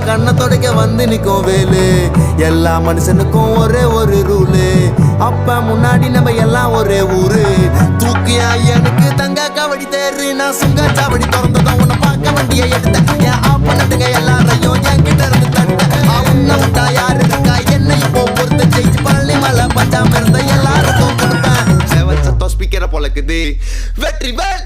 கண்ணை தொடக்க வந்து நிக்கும் வேலு. எல்லா மனுஷனுக்கும் ஒரே ஒரு ரூலு. அப்ப முன்னாடி நம்ம எல்லாம் ஒரே ஊரு. தூக்கியா எனக்கு தங்க கபடி தேரு. நான் சுங்க சாவடி திறந்ததும் உன்னை பார்க்க வண்டியை எடுத்தேன். என் ஆப்பனட்டுங்க எல்லாரையும் என் கிட்ட இருந்து தடுத்தேன். உன்னை விட்டா யாரு இருக்கா என்னை இப்போ பொறுத்த ஜெயிச்சு பழனி மலை பஞ்சாம இருந்த எல்லாருக்கும் கொடுப்பேன். செவன் சத்தம் ஸ்பீக்கரை பொழக்குது வெற்றி வேல்.